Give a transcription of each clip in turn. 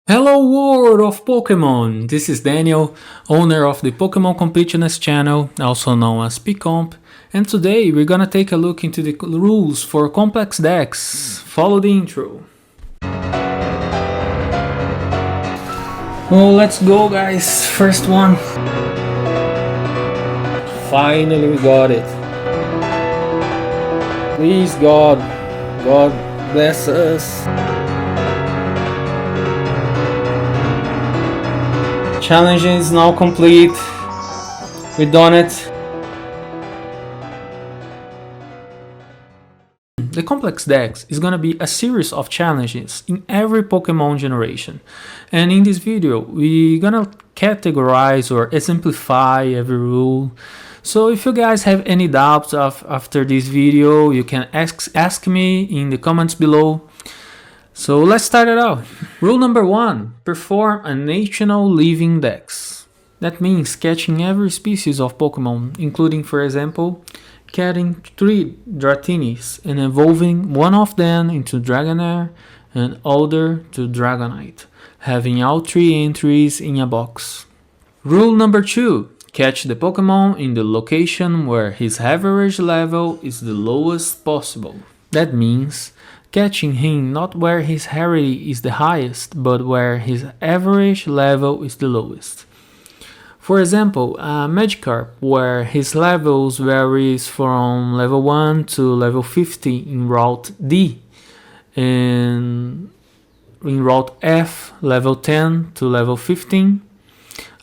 Hello world of Pokemon! This is Daniel, owner of the Pokemon Completionist channel, also known as PComp, and today we're gonna take a look into the rules for Complex Dex. Follow the intro. Oh, let's go guys! First one. Finally we got it. Please God, God bless us. Challenge is now complete. We done it. The Complex Dex is gonna be a series of challenges in every Pokemon generation. And in this video, we're gonna categorize or exemplify every rule. So if you guys have any doubts after this video, you can ask me in the comments below. So let's start it out. Rule number 1, perform a national living dex. That means catching every species of Pokemon, including, for example, catching 3 Dratinis and evolving one of them into Dragonair and other to Dragonite, having all 3 entries in a box. Rule number 2, catch the Pokemon in the location where his average level is the lowest possible. That means catching him not where his rarity is the highest, but where his average level is the lowest. For example, a Magikarp, where his levels varies from level 1 to level 50 in Route D, and in Route F, level 10 to level 15.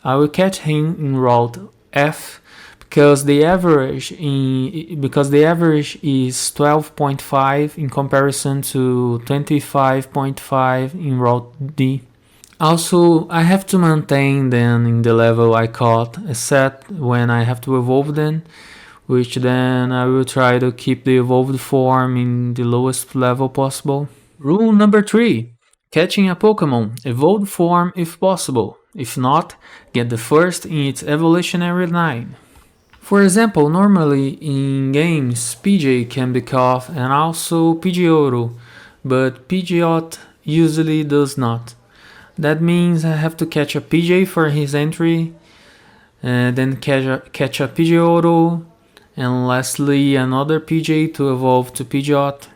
I will catch him in Route F because the average is 12.5 in comparison to 25.5 in Route D. Also, I have to maintain them in the level I caught, except when I have to evolve them, which then I will try to keep the evolved form in the lowest level possible. Rule number 3. Catching a Pokemon, evolved form if possible. If not, get the first in its evolutionary line. For example, normally in games, PJ can be caught and also Pidgeotto, but Pidgeot usually does not. That means I have to catch a PJ for his entry, then catch a Pidgeotto, and lastly another PJ to evolve to Pidgeot.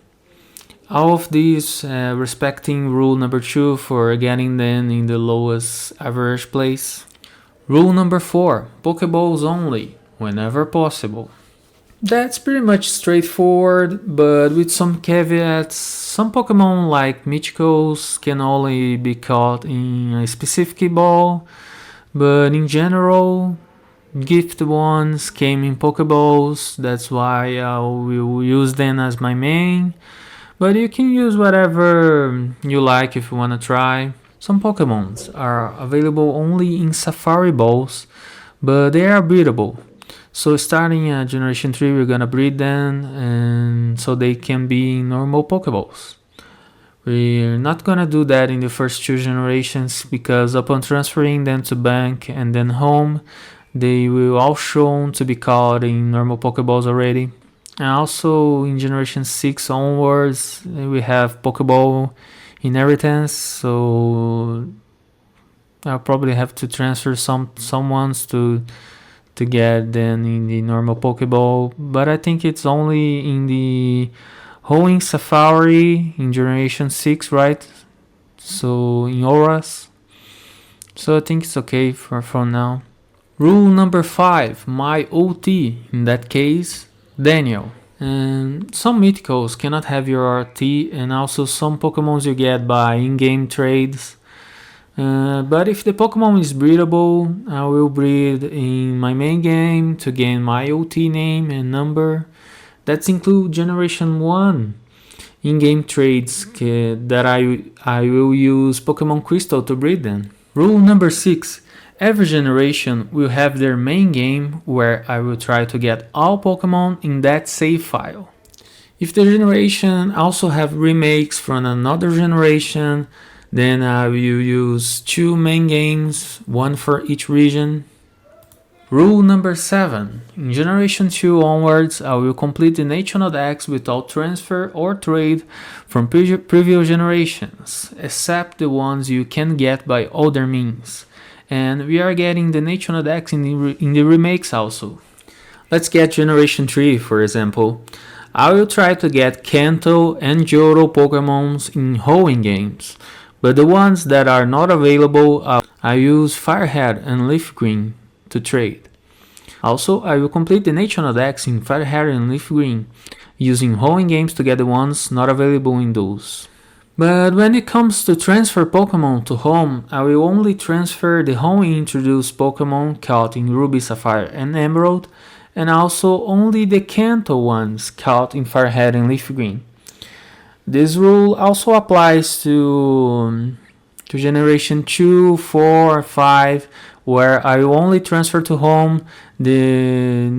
All of these respecting rule number 2 for getting them in the lowest average place. Rule number 4, Pokeballs only, whenever possible. That's pretty much straightforward, but with some caveats. Some Pokemon like Mythicals can only be caught in a specific ball, but in general, gift ones came in Pokeballs, that's why I will use them as my main, but you can use whatever you like if you wanna try. Some Pokemons are available only in Safari balls, but they are breedable. So starting at Generation 3, we're gonna breed them, and so they can be in normal Pokeballs. We're not gonna do that in the first 2 generations, because upon transferring them to bank and then home, they will all shown to be caught in normal Pokeballs already. And also in Generation 6 onwards, we have Pokeball inheritance, so I'll probably have to transfer some ones to get them in the normal Pokeball, but I think it's only in the Hoenn Safari in Generation 6, right? So in Auras. So I think it's okay for now. Rule number 5, my OT, in that case, Daniel. And some Mythicals cannot have your RT, and also some Pokemons you get by in-game trades. But if the Pokemon is breedable, I will breed in my main game to gain my OT name and number. That include Generation 1 in-game trades that I will use Pokemon Crystal to breed them. Rule number 6. Every generation will have their main game where I will try to get all Pokemon in that save file. If the generation also have remakes from another generation, then I will use 2 main games, one for each region. Rule number 7. In Generation 2 onwards, I will complete the National Dex without transfer or trade from previous generations, except the ones you can get by other means. And we are getting the National Dex in the remakes also. Let's get Generation 3 for example. I will try to get Kanto and Johto Pokemons in Hoenn games, but the ones that are not available, I use Firehead and Leaf Green to trade. Also, I will complete the National Dex in Firehead and Leaf Green, using Hoenn games to get the ones not available in those. But when it comes to transfer Pokemon to home, I will only transfer the home introduced Pokemon caught in Ruby, Sapphire and Emerald, and also only the Kanto ones caught in Firehead and Leaf Green. This rule also applies to Generation 2, 4, 5, where I will only transfer to home the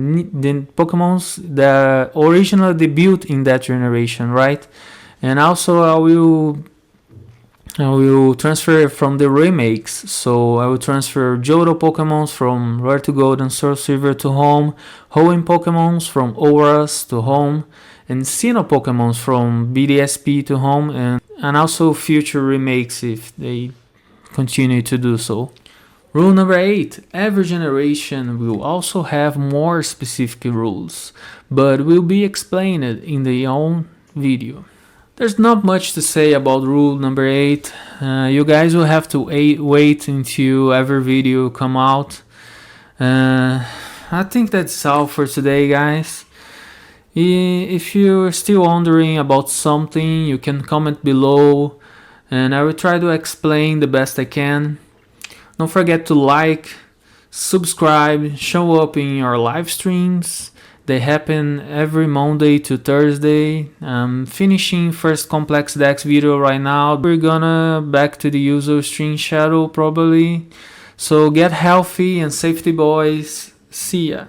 Pokemons that originally debuted in that generation, right? And also I will transfer from the remakes, so I will transfer Johto Pokemons from Rare to Gold and Soul Silver to home, Hoenn Pokemons from Auras to home, and Sinnoh Pokemons from BDSP to home, and also future remakes if they continue to do so. Rule number 8. Every generation will also have more specific rules, but will be explained in their own video. There's not much to say about rule number 8. You guys will have to wait until every video come out. I think that's all for today, guys. If you're still wondering about something, you can comment below and I will try to explain the best I can. Don't forget to like, subscribe, show up in your live streams. They happen every Monday to Thursday. I'm finishing first Complex Dex video right now. We're gonna back to the usual stream schedule probably. So get healthy and safety, boys. See ya.